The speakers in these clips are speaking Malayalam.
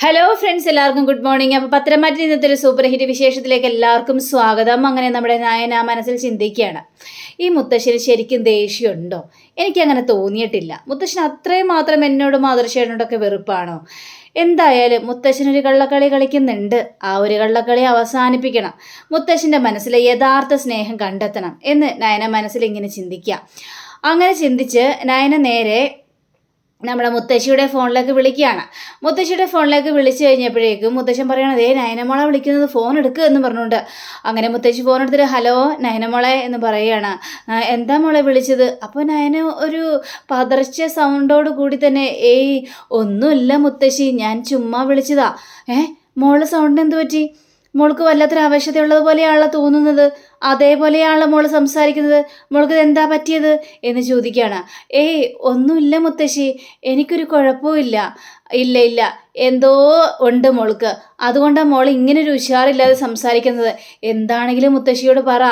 ഹലോ ഫ്രണ്ട്സ്, എല്ലാവർക്കും ഗുഡ് മോർണിംഗ്. അപ്പോൾ പത്തനംതിട്ട ഇന്നത്തെ ഒരു സൂപ്പർ ഹിറ്റ് വിശേഷത്തിലേക്ക് എല്ലാവർക്കും സ്വാഗതം. അങ്ങനെ നമ്മുടെ നയന മനസ്സിൽ ചിന്തിക്കുകയാണ്, ഈ മുത്തശ്ശന് ശരിക്കും ദേഷ്യമുണ്ടോ? എനിക്കങ്ങനെ തോന്നിയിട്ടില്ല. മുത്തശ്ശൻ അത്രയും മാത്രം എന്നോടും ആദർശേട്ടനോടൊക്കെ വെറുപ്പാണോ? എന്തായാലും മുത്തശ്ശനൊരു കള്ളക്കളി കളിക്കുന്നുണ്ട്. ആ ഒരു കള്ളക്കളി അവസാനിപ്പിക്കണം. മുത്തശ്ശൻ്റെ മനസ്സിലെ യഥാർത്ഥ സ്നേഹം കണ്ടെത്തണം എന്ന് നയന മനസ്സിൽ ഇങ്ങനെ ചിന്തിക്കുക. അങ്ങനെ ചിന്തിച്ച് നയന നേരെ നമ്മുടെ മുത്തശ്ശിയുടെ ഫോണിലേക്ക് വിളിക്കുകയാണ്. മുത്തശ്ശിയുടെ ഫോണിലേക്ക് വിളിച്ചു കഴിഞ്ഞപ്പോഴേക്കും മുത്തശ്ശൻ പറയണത്, നയനമോളെ വിളിക്കുന്നത്, ഫോൺ എടുക്കുക എന്ന് പറഞ്ഞുകൊണ്ട്. അങ്ങനെ മുത്തശ്ശി ഫോൺ എടുത്തിട്ട് ഹലോ നയനമോളെ എന്ന് പറയുകയാണ്. എന്താ മോളെ വിളിച്ചത്? അപ്പോൾ നയന ഒരു പതർച്ച സൗണ്ടോട് കൂടി തന്നെ, ഒന്നുമില്ല മുത്തശ്ശി, ഞാൻ ചുമ്മാ വിളിച്ചതാ. മോളുടെ സൗണ്ട് എന്ത് പറ്റി? മോൾക്ക് വല്ലാത്തൊരു ആവശ്യതയുള്ളതുപോലെയാണല്ലോ തോന്നുന്നത്, അതേപോലെയാണല്ലോ മോള് സംസാരിക്കുന്നത്, മോൾക്ക് എന്താ പറ്റിയത് എന്ന് ചോദിക്കുകയാണ്. ഒന്നുമില്ല മുത്തശ്ശി, എനിക്കൊരു കുഴപ്പമില്ല. ഇല്ല എന്തോ ഉണ്ട് മോൾക്ക്, അതുകൊണ്ടാണ് മോൾ ഇങ്ങനൊരു ഉഷാറില്ലാതെ സംസാരിക്കുന്നത്. എന്താണെങ്കിലും മുത്തശ്ശിയോട് പറ.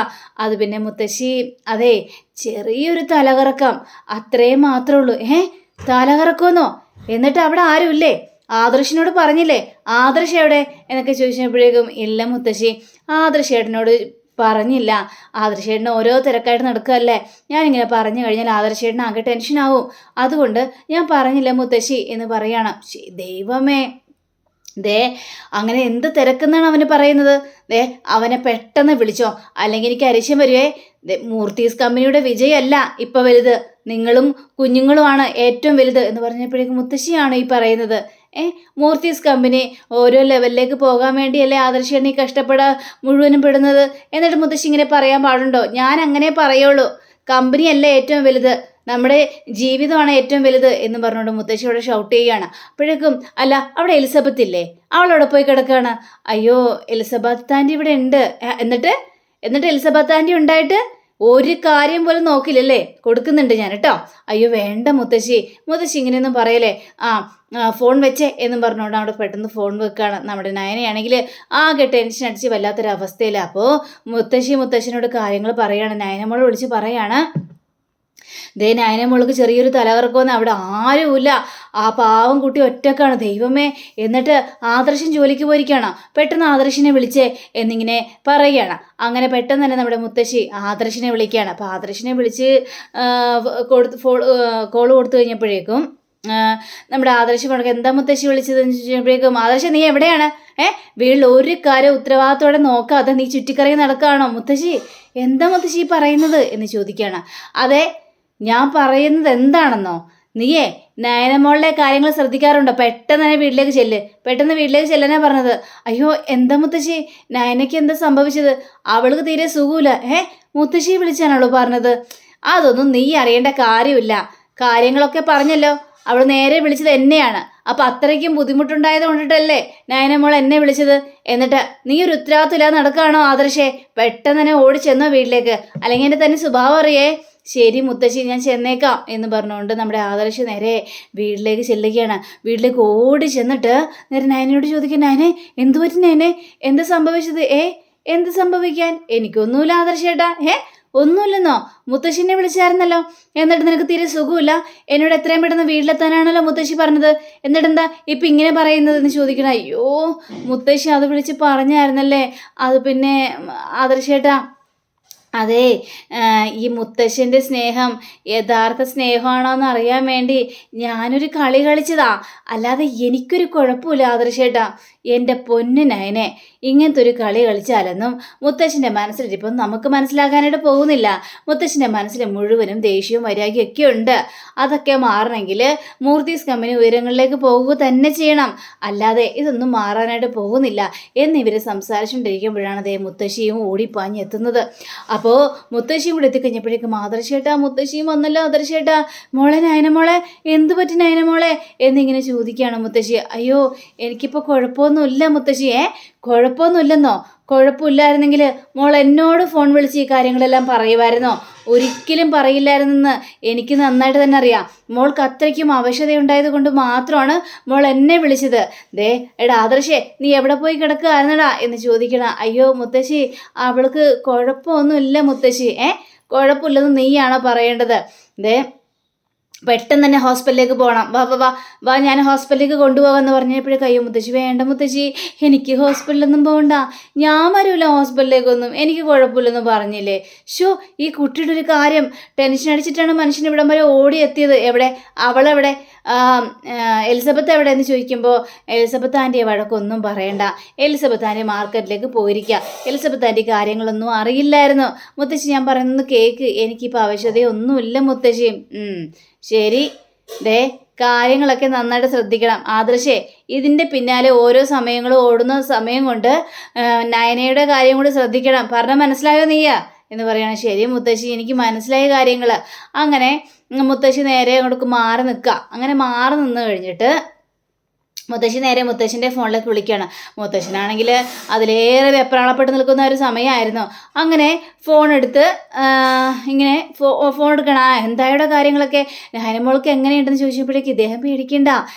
അത് പിന്നെ മുത്തശ്ശി, അതെ ചെറിയൊരു തലകറക്കം, അത്രയും മാത്രമേ ഉള്ളൂ. തലകറക്കമെന്നോ? എന്നിട്ട് അവിടെ ആരുമില്ലേ? ആദർശിനോട് പറഞ്ഞില്ലേ? ആദർശ് എവിടെ എന്നൊക്കെ ചോദിച്ചപ്പോഴേക്കും ഇല്ല മുത്തശ്ശി, ആദർശേട്ടനോട് പറഞ്ഞില്ല. ആദർശേട്ടന് ഓരോ തിരക്കായിട്ട് നടക്കുകയല്ലേ, ഞാനിങ്ങനെ പറഞ്ഞു കഴിഞ്ഞാൽ ആദർശേട്ടന് ആകെ ടെൻഷനാവും, അതുകൊണ്ട് ഞാൻ പറഞ്ഞില്ല മുത്തശ്ശി എന്ന് പറയണം. ദൈവമേ, അങ്ങനെ എന്ത് തിരക്കെന്നാണ് അവന് പറയുന്നത്? അവനെ പെട്ടെന്ന് വിളിച്ചോ, അല്ലെങ്കിൽ എനിക്ക് അരിശം വരുവേ. മൂർത്തീസ് കമ്പനിയുടെ വിജയമല്ല ഇപ്പം വലുത്, നിങ്ങളും കുഞ്ഞുങ്ങളുമാണ് ഏറ്റവും വലുത് എന്ന് പറഞ്ഞപ്പോഴേക്കും മുത്തശ്ശിയാണ് ഈ പറയുന്നത്. മൂർത്തീസ് കമ്പനി ഓരോ ലെവലിലേക്ക് പോകാൻ വേണ്ടിയല്ലേ ആദർശേട്ടൻ ഈ കഷ്ടപ്പെടാൻ മുഴുവനും പെടുന്നത്? എന്നിട്ട് മുത്തശ്ശി ഇങ്ങനെ പറയാൻ പാടുണ്ടോ? ഞാൻ അങ്ങനെ പറയുള്ളൂ, കമ്പനിയല്ല ഏറ്റവും വലുത്, നമ്മുടെ ജീവിതമാണ് ഏറ്റവും വലുത് എന്ന് പറഞ്ഞുകൊണ്ട് മുത്തശ്ശിയോടെ ഷൗട്ട് ചെയ്യുകയാണ്. അപ്പോഴേക്കും അല്ല, അവിടെ എലിസബത്ത് ഇല്ലേ? അവളവിടെ പോയി കിടക്കുകയാണ്. അയ്യോ, എലിസബത്ത് ആൻറ്റി ഇവിടെ ഉണ്ട്. എന്നിട്ട് എലിസബത്ത് ആൻറ്റി ഉണ്ടായിട്ട് ഒരു കാര്യം പോലും നോക്കില്ലല്ലേ? കൊടുക്കുന്നുണ്ട് ഞാൻ കേട്ടോ. അയ്യോ വേണ്ട മുത്തശ്ശി ഇങ്ങനെയൊന്നും പറയലേ. ഫോൺ വെച്ചേ എന്നും പറഞ്ഞുകൊണ്ട് അവിടെ പെട്ടെന്ന് ഫോൺ വെക്കുകയാണ്. നമ്മുടെ നയനയാണെങ്കിൽ ആകെ ടെൻഷൻ അടിച്ച് വല്ലാത്തൊരവസ്ഥയില്ല. അപ്പോൾ മുത്തശ്ശനോട് കാര്യങ്ങൾ പറയാണ്. നയനമോളെ വിളിച്ച് പറയാണ്, നയനമോൾക്ക് ചെറിയൊരു തലകറക്കമെന്ന്, അവിടെ ആരുമില്ല, ആ പാവം കുട്ടി ഒറ്റക്കാണ്. ദൈവമേ, എന്നിട്ട് ആദർശൻ ജോലിക്ക് പോയിരിക്കുകയാണ്, പെട്ടെന്ന് ആദർശിനെ വിളിച്ചേ എന്നിങ്ങനെ പറയുകയാണ്. അങ്ങനെ പെട്ടെന്ന് തന്നെ നമ്മുടെ മുത്തശ്ശി ആദർശിനെ വിളിക്കുകയാണ്. അപ്പോൾ ആദർശിനെ വിളിച്ച് കോൾ കൊടുത്തു കഴിഞ്ഞപ്പോഴേക്കും നമ്മുടെ ആദർശ് പറഞ്ഞു, എന്താ മുത്തശ്ശി വിളിച്ചതെന്ന് ചോദിച്ചപ്പോഴേക്കും, ആദർശ നീ എവിടെയാണ്? വീട്ടിൽ ഒരു കാര്യം ഉത്തരവാദിത്തോടെ നോക്കാതെ നീ ചുറ്റിക്കറങ്ങി നടക്കുകയാണോ? മുത്തശ്ശി എന്താ മുത്തശ്ശി പറയുന്നത് എന്ന് ചോദിക്കുകയാണ്. അതെ, ഞാൻ പറയുന്നത് എന്താണെന്നോ? നീയേ നയനമോളുടെ കാര്യങ്ങൾ ശ്രദ്ധിക്കാറുണ്ടോ? പെട്ടെന്ന് തന്നെ വീട്ടിലേക്ക് ചെല്ലാനാ പറഞ്ഞത്. അയ്യോ എന്താ മുത്തശ്ശി, നയനയ്ക്ക് എന്താ സംഭവിച്ചത്? അവൾക്ക് തീരെ സുഖമില്ല. മുത്തശ്ശി വിളിച്ചാണല്ലോ പറഞ്ഞത്. അതൊന്നും നീ അറിയേണ്ട കാര്യമില്ല, കാര്യങ്ങളൊക്കെ പറഞ്ഞല്ലോ. അവൾ നേരെ വിളിച്ചത് എന്നെയാണ്. അപ്പം അത്രയ്ക്കും ബുദ്ധിമുട്ടുണ്ടായത് കൊണ്ടിട്ടല്ലേ നയനമോൾ എന്നെ വിളിച്ചത്? എന്നിട്ട് നീ ഒരു ഉത്തരവാദിത്തമില്ലാതെ നടക്കുകയാണോ ആദർശേ? പെട്ടെന്ന് തന്നെ ഓടിച്ചെന്നോ വീട്ടിലേക്ക്, അല്ലെങ്കിൽ എൻ്റെ തന്നെ സ്വഭാവം അറിയേ. ശരി മുത്തശ്ശി, ഞാൻ ചെന്നേക്കാം എന്ന് പറഞ്ഞുകൊണ്ട് നമ്മുടെ ആദർശ് നേരെ വീട്ടിലേക്ക് ചെല്ലുകയാണ്. വീട്ടിലേക്ക് ഓടി ചെന്നിട്ട് നേരെ നയനയോട് ചോദിക്കും, നയനെ എന്തു പറ്റി? നയനെ എന്ത് സംഭവിച്ചത്? എന്ത് സംഭവിക്കാൻ? എനിക്കൊന്നുമില്ല ആദർശേട്ടാ. ഒന്നുമില്ലെന്നോ? മുത്തശ്ശിനെ വിളിച്ചായിരുന്നല്ലോ, എന്നിട്ട് നിനക്ക് തീരെ സുഖമില്ല, എന്നോട് എത്രയും പെട്ടെന്ന് വീട്ടിലെത്താനാണല്ലോ മുത്തശ്ശി പറഞ്ഞത്, എന്നിട്ടെന്താ ഇപ്പം ഇങ്ങനെ പറയുന്നതെന്ന് ചോദിക്കണം. അയ്യോ മുത്തശ്ശി അത് വിളിച്ച് പറഞ്ഞായിരുന്നല്ലേ. അത് പിന്നെ ആദർശേട്ടാ, അതെ ഈ മുത്തശ്ശൻ്റെ സ്നേഹം യഥാർത്ഥ സ്നേഹമാണോ എന്ന് അറിയാൻ വേണ്ടി ഞാനൊരു കളി കളിച്ചതാ, അല്ലാതെ എനിക്കൊരു കുഴപ്പമില്ല ആദർശേട്ടാ. എൻ്റെ പൊന്നു നയനെ, ഇങ്ങനത്തെ ഒരു കളി കളിച്ചാലെന്നും മുത്തശ്ശൻ്റെ മനസ്സിലിരിപ്പം നമുക്ക് മനസ്സിലാക്കാനായിട്ട് പോകുന്നില്ല. മുത്തശ്ശൻ്റെ മനസ്സിൽ മുഴുവനും ദേഷ്യവും വൈരാഗ്യമൊക്കെ ഉണ്ട്. അതൊക്കെ മാറണമെങ്കിൽ മൂർത്തീസ് കമ്പനി ഉയരങ്ങളിലേക്ക് പോകുക തന്നെ ചെയ്യണം, അല്ലാതെ ഇതൊന്നും മാറാനായിട്ട് പോകുന്നില്ല എന്നിവർ സംസാരിച്ചുകൊണ്ടിരിക്കുമ്പോഴാണ് അതേ മുത്തശ്ശിയും ഓടിപ്പാഞ്ഞ് എത്തുന്നത്. അപ്പോൾ മുത്തശ്ശിയും കൂടെ എത്തിക്കഴിഞ്ഞപ്പോഴേക്കും ആദർശേട്ടാ, മുത്തശ്ശിയും വന്നല്ലോ ആദർശേട്ടാ. മോളെ നയനമോളെ എന്തു പറ്റി നയനമോളെ എന്നിങ്ങനെ ചോദിക്കുകയാണ് മുത്തശ്ശി. അയ്യോ എനിക്കിപ്പോൾ കുഴപ്പമൊന്നുമില്ല മുത്തശ്ശി. കുഴപ്പമൊന്നുമില്ലെന്നോ? കുഴപ്പമില്ലായിരുന്നെങ്കിൽ മോൾ എന്നോട് ഫോൺ വിളിച്ച് ഈ കാര്യങ്ങളെല്ലാം പറയുമായിരുന്നോ? ഒരിക്കലും പറയില്ലായിരുന്നെന്ന് എനിക്ക് നന്നായിട്ട് തന്നെ അറിയാം. മോൾക്ക് അത്രയ്ക്കും അവശതയുണ്ടായത് കൊണ്ട് മാത്രമാണ് മോൾ എന്നെ വിളിച്ചത്. എടാ ആദർശേ, നീ എവിടെ പോയി കിടക്കുകയായിരുന്നടാ എന്ന് ചോദിക്കണം. അയ്യോ മുത്തശ്ശി, അവൾക്ക് കുഴപ്പമൊന്നുമില്ല മുത്തശ്ശി. കുഴപ്പമില്ലെന്ന് നീയാണോ പറയേണ്ടത്? പെട്ടെന്ന് തന്നെ ഹോസ്പിറ്റലിലേക്ക് പോകണം, വാ വാ വാ വാ ഞാൻ ഹോസ്പിറ്റലിലേക്ക് കൊണ്ടുപോകാമെന്ന് പറഞ്ഞപ്പോഴേ കയ്യോ മുത്തശ്ശി വേണ്ട മുത്തശ്ശി, എനിക്ക് ഹോസ്പിറ്റലൊന്നും പോകണ്ട, ഞാൻ വരില്ല ഹോസ്പിറ്റലിലേക്കൊന്നും, എനിക്ക് കുഴപ്പമില്ലെന്ന് പറഞ്ഞില്ലേ. ഷോ ഈ കുട്ടിയുടെ ഒരു കാര്യം ടെൻഷൻ അടിച്ചിട്ടാണ് മനുഷ്യൻ ഇവിടം വരെ ഓടിയെത്തിയത്. എവിടെ അവളെവിടെ, എലിസബത്ത് എവിടെ എന്ന് ചോദിക്കുമ്പോൾ എലിസബത്ത് ആൻറ്റിയെ വഴക്കൊന്നും പറയണ്ട, എലിസബത്ത് ആൻറ്റി മാർക്കറ്റിലേക്ക് പോയിരിക്കുക, എലിസബത്ത് ആൻറ്റി കാര്യങ്ങളൊന്നും അറിയില്ലായിരുന്നു. മുത്തശ്ശി ഞാൻ പറയുന്നത് കേക്ക്, എനിക്കിപ്പോൾ ആവശ്യതയൊന്നുമില്ല മുത്തശ്ശി. ശരി, ദേ കാര്യങ്ങളൊക്കെ നന്നായിട്ട് ശ്രദ്ധിക്കണം ആദർശേ. ഇതിൻ്റെ പിന്നാലെ ഓരോ സമയങ്ങളും ഓടുന്ന സമയം കൊണ്ട് നയനയുടെ കാര്യം കൂടി ശ്രദ്ധിക്കണം. പറഞ്ഞാൽ മനസ്സിലായോ നീയാ എന്ന് പറയുകയാണ്. ശരി മുത്തശ്ശി, എനിക്ക് മനസ്സിലായ കാര്യങ്ങൾ. അങ്ങനെ മുത്തശ്ശി നേരെ അങ്ങോട്ട് മാറി നിൽക്കുക. അങ്ങനെ മാറി നിന്ന് കഴിഞ്ഞിട്ട് മുത്തശ്ശി നേരെ മുത്തശ്ശൻ്റെ ഫോണിലേക്ക് വിളിക്കുകയാണ്. മുത്തശ്ശനാണെങ്കിൽ അതിലേറെ വെപ്രാളപ്പെട്ട് നിൽക്കുന്ന ഒരു സമയമായിരുന്നു. അങ്ങനെ ഫോൺ എടുത്ത് ഇങ്ങനെ ഫോൺ എടുക്കണം. എന്തായുടെ കാര്യങ്ങളൊക്കെ നയനമോൾക്ക് എങ്ങനെയുണ്ടെന്ന് ചോദിച്ചപ്പോഴേക്ക് ഇദ്ദേഹം പേടിക്കണ്ട,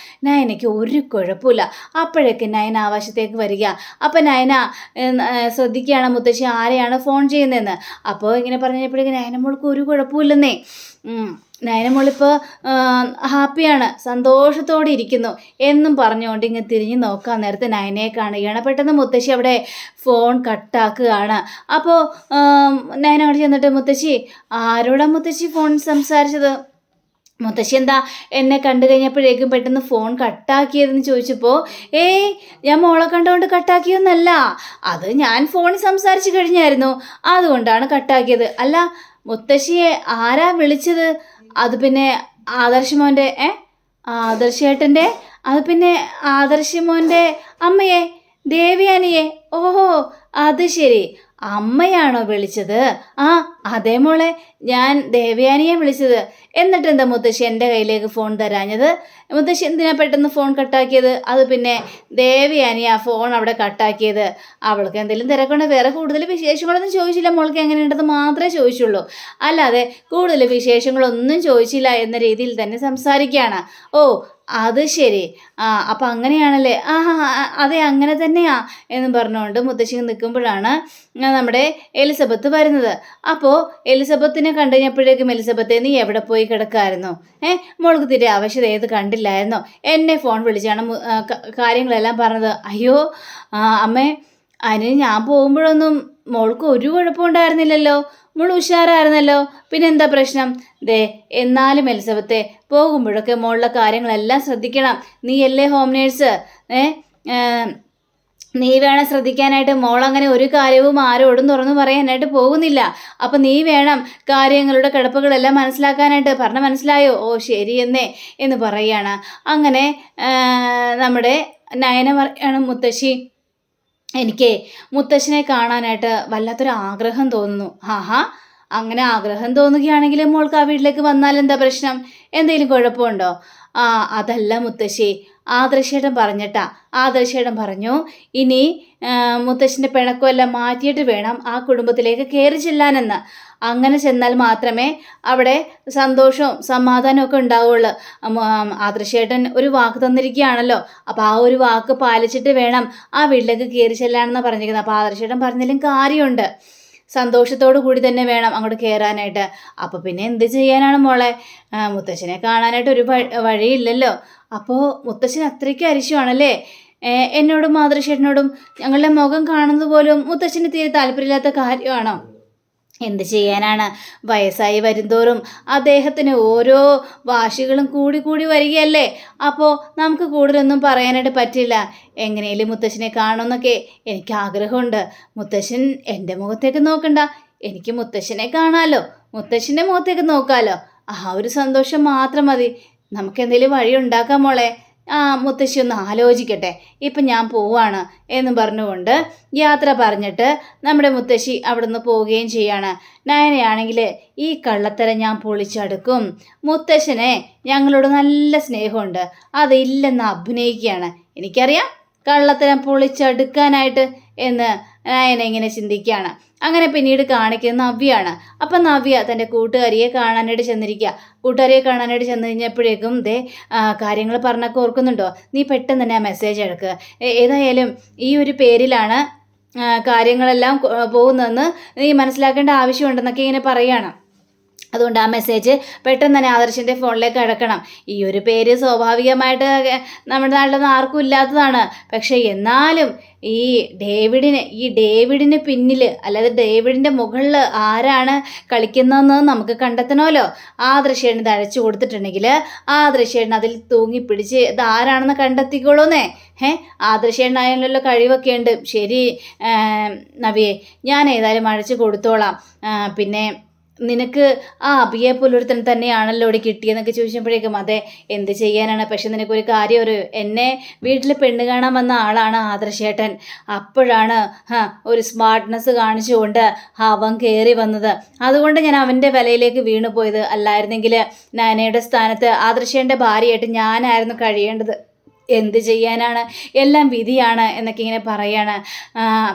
നയനയ്ക്ക് ഒരു കുഴപ്പമില്ല. അപ്പോഴേക്ക് നയന ആവാശത്തേക്ക് വരിക. അപ്പം നയന ശ്രദ്ധിക്കുകയാണ് മുത്തശ്ശി ആരെയാണ് ഫോൺ ചെയ്യുന്നതെന്ന്. അപ്പോൾ ഇങ്ങനെ പറഞ്ഞപ്പോഴേക്ക് നയനമോൾക്ക് ഒരു കുഴപ്പമില്ലെന്നേ. നയനമോളിപ്പോൾ ഹാപ്പിയാണ്, സന്തോഷത്തോടെ ഇരിക്കുന്നു എന്നും പറഞ്ഞുകൊണ്ട് ഇങ്ങനെ തിരിഞ്ഞ് നോക്കാൻ നേരത്തെ നയനയെ കാണുകയാണ്. പെട്ടെന്ന് മുത്തശ്ശി അവിടെ ഫോൺ കട്ടാക്കുകയാണ്. അപ്പോൾ നയന അവിടെ ചെന്നിട്ട് മുത്തശ്ശി ആരോടാ മുത്തശ്ശി ഫോൺ സംസാരിച്ചത്? മുത്തശ്ശി എന്താ എന്നെ കണ്ടു കഴിഞ്ഞപ്പോഴേക്കും പെട്ടെന്ന് ഫോൺ കട്ടാക്കിയതെന്ന് ചോദിച്ചപ്പോൾ ഞാൻ മോളെ കണ്ടുകൊണ്ട് കട്ടാക്കിയൊന്നല്ല, അത് ഞാൻ ഫോണിൽ സംസാരിച്ച് കഴിഞ്ഞായിരുന്നു, അതുകൊണ്ടാണ് കട്ടാക്കിയത്. അല്ല മുത്തശ്ശിയെ ആരാ വിളിച്ചത്? അത് പിന്നെ ആദർശമോൻ്റെ ആദർശേട്ടൻ്റെ, അത് പിന്നെ ആദർശമോൻ്റെ അമ്മയെ ദേവിയാനിയെ. ഓഹോ അത് ശരി, അമ്മയാണോ വിളിച്ചത്? അതേ മോളെ, ഞാൻ ദേവയാനിയെ വിളിച്ചത്. എന്നിട്ട് എന്താ മുത്തശ്ശി എൻ്റെ കയ്യിലേക്ക് ഫോൺ തരാഞ്ഞത്? മുത്തശ്ശി എന്തിനാ പെട്ടെന്ന് ഫോൺ കട്ടാക്കിയത്? അത് പിന്നെ ദേവയാനിയാ ഫോൺ അവിടെ കട്ടാക്കിയത്. അവൾക്ക് എന്തെങ്കിലും തിരക്കൊണ്ട് വേറെ കൂടുതൽ വിശേഷങ്ങളൊന്നും ചോദിച്ചില്ല, മോൾക്ക് എങ്ങനെയുണ്ടെന്ന് മാത്രമേ ചോദിച്ചുള്ളൂ, അല്ലാതെ കൂടുതൽ വിശേഷങ്ങളൊന്നും ചോദിച്ചില്ല എന്ന രീതിയിൽ തന്നെ സംസാരിക്കുകയാണ്. ഓ അത് ശരി, അപ്പം അങ്ങനെയാണല്ലേ, അതെ അങ്ങനെ തന്നെയാ എന്ന് പറഞ്ഞുകൊണ്ട് മുത്തശ്ശി നിൽക്കുമ്പോഴാണ് നമ്മുടെ എലിസബത്ത് വരുന്നത്. അപ്പോൾ എലിസബത്തിനെ കണ്ടു കഴിഞ്ഞപ്പോഴേക്കും എലിസബത്തെ നീ എവിടെ പോയി കിടക്കായിരുന്നു? മോൾക്ക് തിരെ ആവശ്യത ഏത് കണ്ടില്ലായിരുന്നോ? എന്നെ ഫോൺ വിളിച്ചാണ് കാര്യങ്ങളെല്ലാം പറഞ്ഞത്. അയ്യോ അമ്മേ, അതിന് ഞാൻ പോകുമ്പോഴൊന്നും മോൾക്ക് ഒരു കുഴപ്പമുണ്ടായിരുന്നില്ലല്ലോ, മോൾ ഉഷാറായിരുന്നല്ലോ, പിന്നെന്താ പ്രശ്നം? എന്നാലും എലിസബത്തെ പോകുമ്പോഴൊക്കെ മോളുടെ കാര്യങ്ങളെല്ലാം ശ്രദ്ധിക്കണം. നീയല്ലേ ഹോം നേഴ്സ്, നീ വേണം ശ്രദ്ധിക്കാനായിട്ട്. മോളങ്ങനെ ഒരു കാര്യവും ആരോടും തുറന്നു പറയാനായിട്ട് പോകുന്നില്ല. അപ്പം നീ വേണം കാര്യങ്ങളുടെ കിടപ്പുകളെല്ലാം മനസ്സിലാക്കാനായിട്ട്. പറഞ്ഞ മനസ്സിലായോ? ഓ ശരി എന്ന് പറയുകയാണ്. അങ്ങനെ നമ്മുടെ നയന പറയാണ്, മുത്തശ്ശി എനിക്ക് മുത്തശ്ശനെ കാണാനായിട്ട് വല്ലാത്തൊരു ആഗ്രഹം തോന്നുന്നു. അങ്ങനെ ആഗ്രഹം തോന്നുകയാണെങ്കിൽ മോൾക്ക് ആ വീട്ടിലേക്ക് വന്നാൽ എന്താ പ്രശ്നം? എന്തെങ്കിലും കുഴപ്പമുണ്ടോ? അതല്ല മുത്തശ്ശി, ആദർശേട്ടൻ പറഞ്ഞിട്ടാ. ആദർശേട്ടൻ പറഞ്ഞു ഇനി മുത്തശ്ശൻ്റെ പിണക്കമെല്ലാം മാറ്റിയിട്ട് വേണം ആ കുടുംബത്തിലേക്ക് കയറി ചെല്ലാനെന്ന്. അങ്ങനെ ചെന്നാൽ മാത്രമേ അവിടെ സന്തോഷവും സമാധാനവും ഒക്കെ ഉണ്ടാവുള്ളൂ. ആദർശേട്ടൻ ഒരു വാക്ക് തന്നിരിക്കുകയാണല്ലോ, അപ്പോൾ ആ ഒരു വാക്ക് പാലിച്ചിട്ട് വേണം ആ വീട്ടിലേക്ക് കയറി ചെല്ലാനെന്നാണ് പറഞ്ഞിരിക്കുന്നത്. അപ്പോൾ ആദർശേട്ടൻ പറഞ്ഞാലും കാര്യമുണ്ട്, സന്തോഷത്തോടു കൂടി തന്നെ വേണം അങ്ങോട്ട് കയറാനായിട്ട്. അപ്പോൾ പിന്നെ എന്ത് ചെയ്യാനാണ് മോളെ, മുത്തശ്ശനെ കാണാനായിട്ട് ഒരു വഴിയില്ലല്ലോ. അപ്പോൾ മുത്തശ്ശൻ അത്രയ്ക്കും അരിശമാണല്ലേ എന്നോടും മാതൃശേട്ടനോടും? ഞങ്ങളുടെ മുഖം കാണുന്നത് പോലും മുത്തശ്ശന് തീരെ താല്പര്യമില്ലാത്ത കാര്യമാണോ? എന്ത് ചെയ്യാനാണ്, വയസ്സായി വരുന്തോറും അദ്ദേഹത്തിന് ഓരോ വാശികളും കൂടി വരികയല്ലേ. അപ്പോൾ നമുക്ക് കൂടുതലൊന്നും പറയാനായിട്ട് പറ്റില്ല. എങ്ങനെയും മുത്തശ്ശനെ കാണുമെന്നൊക്കെ എനിക്ക് ആഗ്രഹമുണ്ട്. മുത്തശ്ശൻ എൻ്റെ മുഖത്തേക്ക് നോക്കണ്ട, എനിക്ക് മുത്തശ്ശനെ കാണാമല്ലോ, മുത്തശ്ശൻ്റെ മുഖത്തേക്ക് നോക്കാമല്ലോ, ആ ഒരു സന്തോഷം മാത്രം മതി. നമുക്കെന്തെങ്കിലും വഴി ഉണ്ടാക്കാം മോളെ. മുത്തശ്ശി ഒന്ന് ആലോചിക്കട്ടെ, ഇപ്പം ഞാൻ പോവാണ് എന്നും പറഞ്ഞുകൊണ്ട് യാത്ര പറഞ്ഞിട്ട് നമ്മുടെ മുത്തശ്ശി അവിടുന്ന് പോവുകയും ചെയ്യാണ്. നയനയാണെങ്കിൽ ഈ കള്ളത്തരം ഞാൻ പൊളിച്ചടുക്കും, മുത്തശ്ശനെ ഞങ്ങളോട് നല്ല സ്നേഹമുണ്ട്, അതില്ലെന്ന് അഭിനയിക്കുകയാണ്, എനിക്കറിയാം കള്ളത്തരം പൊളിച്ചടുക്കാനായിട്ട് എന്ന് നയന ഇങ്ങനെ ചിന്തിക്കുകയാണ്. അങ്ങനെ പിന്നീട് കാണിക്കുന്ന നവ്യാണ്. അപ്പം നവ്യ തൻ്റെ കൂട്ടുകാരിയെ കാണാനായിട്ട് ചെന്നിരിക്കുക. കൂട്ടുകാരിയെ കാണാനായിട്ട് ചെന്ന് കഴിഞ്ഞപ്പോഴേക്കും കാര്യങ്ങൾ പറഞ്ഞൊക്കെ ഓർക്കുന്നുണ്ടോ? നീ പെട്ടെന്ന് തന്നെ ആ മെസ്സേജ് എടുക്കുക, ഏതായാലും ഈ ഒരു പേരിലാണ് കാര്യങ്ങളെല്ലാം പോകുന്നതെന്ന് നീ മനസ്സിലാക്കേണ്ട ആവശ്യമുണ്ടെന്നൊക്കെ ഇങ്ങനെ പറയുകയാണ്. അതുകൊണ്ട് ആ മെസ്സേജ് പെട്ടെന്ന് തന്നെ ആദർശിൻ്റെ ഫോണിലേക്ക് അടക്കണം. ഈ ഒരു പേര് സ്വാഭാവികമായിട്ട് നമ്മുടെ നാട്ടിലൊന്നും ആർക്കും ഇല്ലാത്തതാണ്. പക്ഷേ എന്നാലും ഈ ഡേവിഡിന് പിന്നിൽ, അല്ലാതെ ഡേവിഡിൻ്റെ മുകളിൽ ആരാണ് കളിക്കുന്നതെന്ന് നമുക്ക് കണ്ടെത്തണമല്ലോ. ആ ദൃശ്യേട്ടൻ ഇത് അയച്ചു കൊടുത്തിട്ടുണ്ടെങ്കിൽ ആ ദൃശ്യേട്ടൻ അതിൽ തൂങ്ങിപ്പിടിച്ച് ഇത് ആരാണെന്ന് കണ്ടെത്തിക്കോളൂന്നേ. ആ ദൃശ്യേട്ടനായാലല്ലോ കഴിവൊക്കെ ഉണ്ട്. ശരി നവിയെ, ഞാൻ ഏതായാലും അയച്ചു കൊടുത്തോളാം. പിന്നെ നിനക്ക് ആ അബിയെ പോലൊരുത്തൻ തന്നെയാണല്ലോ ഇവിടെ കിട്ടിയെന്നൊക്കെ ചോദിച്ചപ്പോഴേക്കും അതെ, എന്ത് ചെയ്യാനാണ്. പക്ഷെ നിനക്കൊരു കാര്യം എന്നെ വീട്ടിൽ പെണ്ണ് കാണാൻ വന്ന ആളാണ് ആദർശേട്ടൻ. അപ്പോഴാണ് ഒരു സ്മാർട്ട്നെസ് കാണിച്ചുകൊണ്ട് അവൻ കയറി വന്നത്. അതുകൊണ്ട് ഞാൻ അവൻ്റെ വിലയിലേക്ക് വീണു പോയത്. അല്ലായിരുന്നെങ്കിൽ നയനയുടെ സ്ഥാനത്ത് ആദർശേട്ടൻ്റെ ഭാര്യയായിട്ട് ഞാനായിരുന്നു കഴിയേണ്ടത്. എന്ത് ചെയ്യാനാണ്, എല്ലാം വിധിയാണ് എന്നൊക്കെ ഇങ്ങനെ പറയാണ്.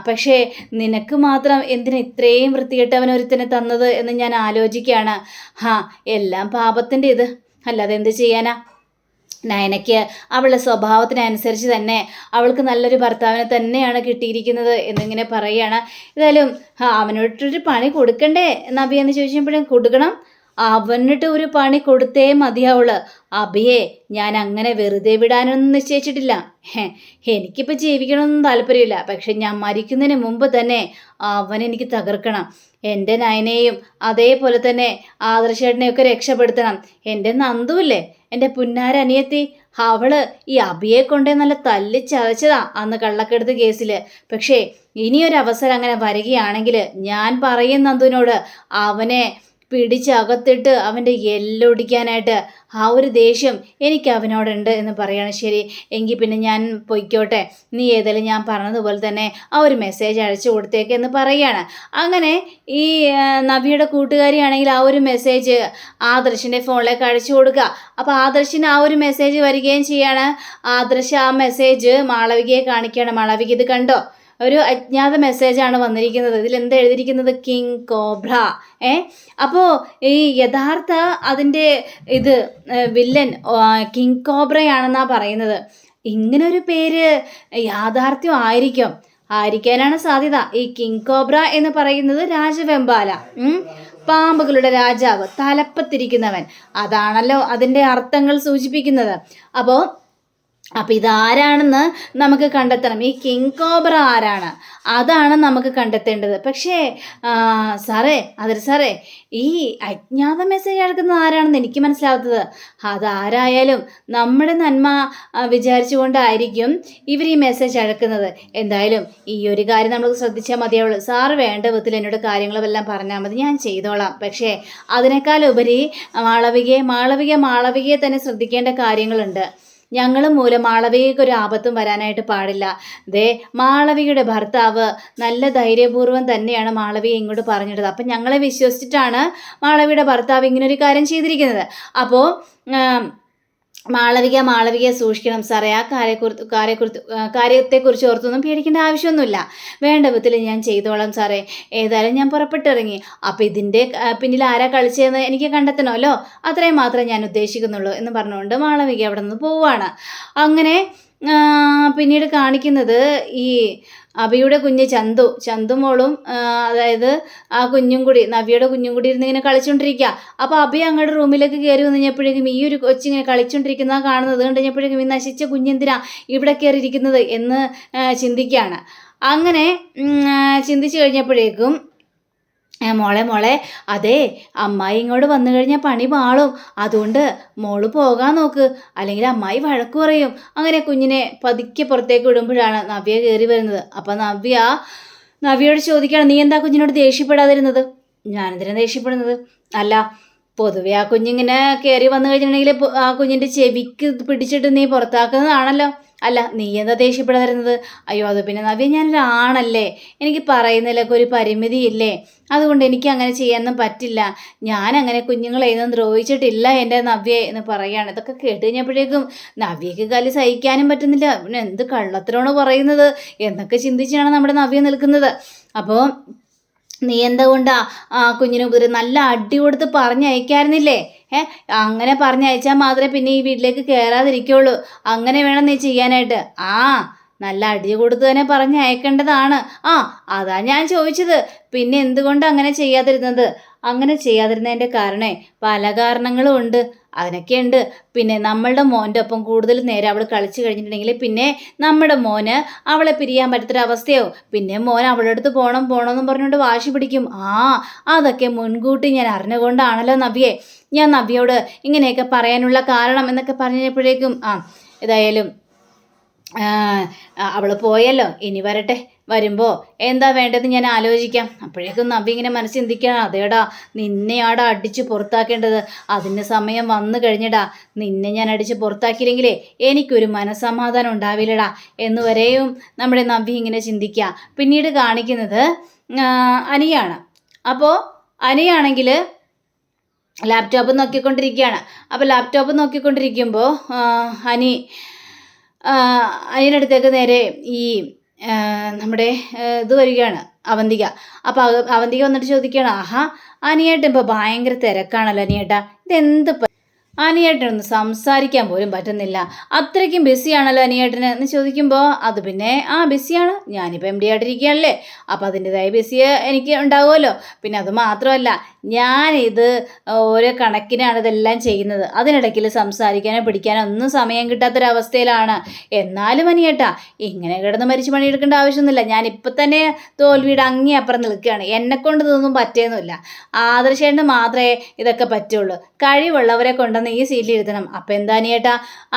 പക്ഷേ നിനക്ക് മാത്രം എന്തിനാ ഇത്രയും വൃത്തികെട്ടവനൊരുത്തനെ തന്നത് എന്ന് ഞാൻ ആലോചിക്കുകയാണ്. എല്ലാം പാപത്തിൻ്റെ ഇത്, അല്ലാതെ എന്ത് ചെയ്യാനാ. നയനയ്ക്ക് അവളുടെ സ്വഭാവത്തിനനുസരിച്ച് തന്നെ അവൾക്ക് നല്ലൊരു ഭർത്താവിനെ തന്നെയാണ് കിട്ടിയിരിക്കുന്നത് എന്നിങ്ങനെ പറയുകയാണ്. ഏതായാലും അവനോട്ടൊരു പണി കൊടുക്കണ്ടേ നബി എന്ന് ചോദിച്ചപ്പോഴും കൊടുക്കണം. അവനിട്ട് ഒരു പണി കൊടുത്തേ മതിയാവുള്ളൂ. അബിയെ ഞാൻ അങ്ങനെ വെറുതെ വിടാനൊന്നും നിശ്ചയിച്ചിട്ടില്ല. എനിക്കിപ്പോൾ ജീവിക്കണമെന്നൊന്നും താല്പര്യമില്ല. പക്ഷെ ഞാൻ മരിക്കുന്നതിന് മുമ്പ് തന്നെ അവനെനിക്ക് തകർക്കണം. എൻ്റെ നയനെയും അതേപോലെ തന്നെ ആദർശേട്ടനെയൊക്കെ രക്ഷപ്പെടുത്തണം. എൻ്റെ നന്ദുവില്ലേ, എൻ്റെ പുന്നാരനിയത്തി, അവള് ഈ അബിയെ കൊണ്ടേ നല്ല തല്ലിച്ചതച്ചതാ അന്ന് കള്ളക്കെടുത്ത് കേസിൽ. പക്ഷേ ഇനിയൊരവസരം അങ്ങനെ വരികയാണെങ്കിൽ ഞാൻ പറയും നന്ദുവിനോട്, അവനെ പിടിച്ചകത്തിട്ട് അവൻ്റെ എല്ലൊടിക്കാനായിട്ട്. ആ ഒരു ദേഷ്യം എനിക്ക് അവനോടുണ്ട് എന്ന് പറയാണ്. ശരി എങ്കിൽ പിന്നെ ഞാൻ പൊയ്ക്കോട്ടെ, നീ ഏതായാലും ഞാൻ പറഞ്ഞതുപോലെ തന്നെ ആ ഒരു മെസ്സേജ് അയച്ചു കൊടുത്തേക്ക് എന്ന് പറയുകയാണ്. അങ്ങനെ ഈ നവിയുടെ കൂട്ടുകാരിയാണെങ്കിൽ ആ ഒരു മെസ്സേജ് ആദർശിൻ്റെ ഫോണിലേക്ക് അയച്ചു കൊടുക്കുക. അപ്പോൾ ആദർശിന് ആ ഒരു മെസ്സേജ് വരികയും ചെയ്യാണ്. ആദർശ് ആ മെസ്സേജ് മാളവികയെ കാണിക്കുകയാണ്. മാളവിക ഇത് കണ്ടോ, ഒരു അജ്ഞാത മെസ്സേജാണ് വന്നിരിക്കുന്നത്. ഇതിൽ എന്താ എഴുതിയിരിക്കുന്നത്, കിങ് കോബ്ര. അപ്പോൾ ഈ യഥാർത്ഥ അതിൻ്റെ ഇത് വില്ലൻ കിങ് കോബ്രയാണെന്നാണ് പറയുന്നത്. ഇങ്ങനൊരു പേര് യാഥാർത്ഥ്യം ആയിരിക്കാനാണ് സാധ്യത. ഈ കിങ് കോബ്ര എന്ന് പറയുന്നത് രാജവെമ്പാല, പാമ്പുകളുടെ രാജാവ്, തലപ്പത്തിരിക്കുന്നവൻ, അതാണല്ലോ അതിൻ്റെ അർത്ഥങ്ങൾ സൂചിപ്പിക്കുന്നത്. അപ്പോൾ ഇതാരാണെന്ന് നമുക്ക് കണ്ടെത്തണം. ഈ കിങ് കോബ്ര ആരാണ്, അതാണ് നമുക്ക് കണ്ടെത്തേണ്ടത്. പക്ഷേ സാറേ ഈ അജ്ഞാത മെസ്സേജ് അയക്കുന്നത് ആരാണെന്ന് എനിക്ക് മനസ്സിലാവാത്തത്. അതാരായാലും നമ്മുടെ നന്മ വിചാരിച്ചുകൊണ്ടായിരിക്കും ഇവർ ഈ മെസ്സേജ് അയക്കുന്നത്. എന്തായാലും ഈ ഒരു കാര്യം നമ്മൾ ശ്രദ്ധിച്ചാൽ മതിയാവുള്ളൂ. സാറ് വേണ്ട വിധത്തിൽ എന്നോട് കാര്യങ്ങളെല്ലാം പറഞ്ഞാൽ മതി, ഞാൻ ചെയ്തോളാം. പക്ഷേ അതിനേക്കാളുപരി മാളവികയെ തന്നെ ശ്രദ്ധിക്കേണ്ട കാര്യങ്ങളുണ്ട്. ഞങ്ങൾ മൂലം മാളവികയ്ക്ക് ഒരു ആപത്തും വരാനായിട്ട് പാടില്ല. മാളവികയുടെ ഭർത്താവ് നല്ല ധൈര്യപൂർവ്വം തന്നെയാണ് മാളവിയെ ഇങ്ങോട്ട് പറഞ്ഞിട്ടത്. അപ്പം ഞങ്ങളെ വിശ്വസിച്ചിട്ടാണ് മാളവിയുടെ ഭർത്താവ് ഇങ്ങനൊരു കാര്യം ചെയ്തിരിക്കുന്നത്. അപ്പോൾ മാളവികയെ സൂക്ഷിക്കണം സാറേ. ആ കാര്യത്തെക്കുറിച്ച് ഓർത്തൊന്നും പേടിക്കേണ്ട ആവശ്യമൊന്നുമില്ല. വേണ്ട വിധത്തിൽ ഞാൻ ചെയ്തോളാം സാറേ. ഏതായാലും ഞാൻ പുറപ്പെട്ടിറങ്ങി. അപ്പോൾ ഇതിൻ്റെ പിന്നിൽ ആരാ കളിച്ചതെന്ന് എനിക്ക് കണ്ടെത്തണമല്ലോ, അത്രയും മാത്രമേ ഞാൻ ഉദ്ദേശിക്കുന്നുള്ളൂ എന്ന് പറഞ്ഞുകൊണ്ട് മാളവിക അവിടെ നിന്ന് പോവുകയാണ്. അങ്ങനെ പിന്നീട് കാണിക്കുന്നത് ഈ അബിയുടെ കുഞ്ഞ് ചന്തുമോളും അതായത് ആ കുഞ്ഞും കൂടി, നവിയുടെ കുഞ്ഞും കൂടി ഇരുന്നിങ്ങനെ കളിച്ചുകൊണ്ടിരിക്കുക. അപ്പോൾ അബി അങ്ങോട്ട് റൂമിലേക്ക് കയറി വന്നു കഴിഞ്ഞപ്പോഴേക്കും ഈ ഒരു കൊച്ചിങ്ങനെ കളിച്ചുകൊണ്ടിരിക്കുന്ന കാണുന്നത് കണ്ടു കഴിഞ്ഞപ്പോഴേക്കും ഈ നശിച്ച കുഞ്ഞെന്തിനാ ഇവിടെ കയറിയിരിക്കുന്നത് എന്ന് ചിന്തിക്കുകയാണ്. അങ്ങനെ ചിന്തിച്ചു കഴിഞ്ഞപ്പോഴേക്കും മോളെ അതെ, അമ്മായി ഇങ്ങോട്ട് വന്നു കഴിഞ്ഞാൽ പണി പാളും, അതുകൊണ്ട് മോള് പോകാൻ നോക്ക്, അല്ലെങ്കിൽ അമ്മായി വഴക്ക് പറയും. അങ്ങനെ കുഞ്ഞിനെ പതുക്കെ പുറത്തേക്ക് വിടുമ്പോഴാണ് നവ്യ കയറി വരുന്നത്. അപ്പം നവ്യയോട് ചോദിക്കുകയാണ്, നീ എന്താ കുഞ്ഞിനോട് ദേഷ്യപ്പെടാതിരുന്നത്? ഞാനെന്തിനാ ദേഷ്യപ്പെടുന്നത്? അല്ല, പൊതുവെ ആ കുഞ്ഞിങ്ങനെ കയറി വന്നു കഴിഞ്ഞിട്ടുണ്ടെങ്കിൽ ആ കുഞ്ഞിൻ്റെ ചെവിക്ക് പിടിച്ചിട്ട് നീ പുറത്താക്കുന്നതാണല്ലോ. അല്ല, നീ എന്താ ദേഷ്യപ്പെടാതിരുന്നത്? അയ്യോ, അത് പിന്നെ നവ്യ, ഞാനൊരാണല്ലേ, എനിക്ക് പറയുന്നതിലൊക്കെ ഒരു പരിമിതിയില്ലേ, അതുകൊണ്ട് എനിക്ക് അങ്ങനെ ചെയ്യാനൊന്നും പറ്റില്ല. ഞാനങ്ങനെ കുഞ്ഞുങ്ങളെയൊന്നും ദ്രോഹിച്ചിട്ടില്ല എൻ്റെ നവ്യെ എന്ന് പറയുകയാണ്. ഇതൊക്കെ കേട്ട് കഴിഞ്ഞപ്പോഴേക്കും നവ്യക്ക് കലി സഹിക്കാനും പറ്റുന്നില്ല. പിന്നെ എന്ത് കള്ളത്തിനാണ് പറയുന്നത് എന്നൊക്കെ ചിന്തിച്ചാണ് നമ്മുടെ നവ്യ നിൽക്കുന്നത്. അപ്പോൾ നീ എന്തുകൊണ്ടാ കുഞ്ഞിന് നല്ല അടി കൊടുത്ത് പറഞ്ഞയക്കായിരുന്നില്ലേ? അങ്ങനെ പറഞ്ഞയച്ചാൽ മാത്രമേ പിന്നെ ഈ വീട്ടിലേക്ക് കയറാതിരിക്കുള്ളൂ. അങ്ങനെ വേണം നീ ചെയ്യാനായിട്ട്. നല്ല അടി കൊടുത്ത് തന്നെ പറഞ്ഞയക്കേണ്ടതാണ്. അതാ ഞാൻ ചോദിച്ചത്. പിന്നെ എന്തുകൊണ്ട് അങ്ങനെ ചെയ്യാതിരുന്നത്? അങ്ങനെ ചെയ്യാതിരുന്നതിൻ്റെ കാരണേ പല കാരണങ്ങളും ഉണ്ട്. അതിനൊക്കെ ഉണ്ട്. പിന്നെ നമ്മളുടെ മോൻ്റെ ഒപ്പം കൂടുതൽ നേരം അവൾ കളിച്ചു കഴിഞ്ഞിട്ടുണ്ടെങ്കിൽ പിന്നെ നമ്മുടെ മോന് അവളെ പിരിയാൻ പറ്റാത്തൊരവസ്ഥയാവും. പിന്നെ മോൻ അവളുടെ അടുത്ത് പോകണമെന്ന് പറഞ്ഞുകൊണ്ട് വാശി പിടിക്കും. അതൊക്കെ മുൻകൂട്ടി ഞാൻ അറിഞ്ഞുകൊണ്ടാണല്ലോ നവ്യയെ ഞാൻ നവ്യയോട് ഇങ്ങനെയൊക്കെ പറയാനുള്ള കാരണം എന്നൊക്കെ പറഞ്ഞപ്പോഴേക്കും ഏതായാലും അവൾ പോയല്ലോ, ഇനി വരട്ടെ, വരുമ്പോൾ എന്താ വേണ്ടതെന്ന് ഞാൻ ആലോചിക്കാം. അപ്പോഴേക്കും നവ്യ ഇങ്ങനെ മനസ്സിൽ ചിന്തിക്കണം, അതേടാ നിന്നെയാടാ അടിച്ച് പുറത്താക്കേണ്ടത്, അതിന് സമയം വന്നു കഴിഞ്ഞടാ. നിന്നെ ഞാൻ അടിച്ച് പുറത്താക്കിയില്ലെങ്കിലേ എനിക്കൊരു മനസ്സമാധാനം ഉണ്ടാവില്ലടാ എന്ന് വരെയും നമ്മുടെ നവ്യ ഇങ്ങനെ ചിന്തിക്കുക. പിന്നീട് കാണിക്കുന്നത് അനിയാണ്. അപ്പോൾ അനിയാണെങ്കിൽ ലാപ്ടോപ്പ് നോക്കിക്കൊണ്ടിരിക്കുകയാണ്. അപ്പോൾ ലാപ്ടോപ്പ് നോക്കിക്കൊണ്ടിരിക്കുമ്പോൾ അനിയുടെ അടുത്തേക്ക് നേരെ ഈ നമ്മുടെ ഇത് വരികയാണ് അവന്തിക. അപ്പോൾ അവന്തിക വന്നിട്ട് ചോദിക്കുകയാണ്, അനിയേട്ടൻ ഇപ്പോൾ ഭയങ്കര തിരക്കാണല്ലോ അനിയേട്ടാ, ഇതെന്ത് അനിയേട്ടനൊന്ന് സംസാരിക്കാൻ പോലും പറ്റുന്നില്ല, അത്രയ്ക്കും ബിസിയാണല്ലോ അനിയേട്ടന് എന്ന് ചോദിക്കുമ്പോൾ അത് പിന്നെ ബിസിയാണ്, ഞാനിപ്പോൾ MD ആയിട്ടിരിക്കുകയാണല്ലേ, അപ്പോൾ അതിൻ്റെതായ ബിസി എനിക്ക് ഉണ്ടാവുമല്ലോ. പിന്നെ അത് മാത്രമല്ല ഞാനിത് ഓരോ കണക്കിനാണ് ഇതെല്ലാം ചെയ്യുന്നത്, അതിനിടയ്ക്ക് സംസാരിക്കാനോ പിടിക്കാനോ ഒന്നും സമയം കിട്ടാത്തൊരവസ്ഥയിലാണ്. എന്നാലും അനിയേട്ടാ ഇങ്ങനെ കിടന്ന് മരിച്ചു പണിയെടുക്കേണ്ട ആവശ്യമൊന്നുമില്ല, ഞാനിപ്പോൾ തന്നെ തോൽവിയുടെ അപ്പുറം നിൽക്കുകയാണ്, എന്നെക്കൊണ്ട് ഇതൊന്നും പറ്റിയൊന്നുമില്ല, ആദർശേട്ടന് മാത്രമേ ഇതൊക്കെ പറ്റുള്ളൂ, കഴിവുള്ളവരെ കൊണ്ടുവന്ന് ഈ സീറ്റിൽ ഇരുത്തണം. അപ്പം എന്താ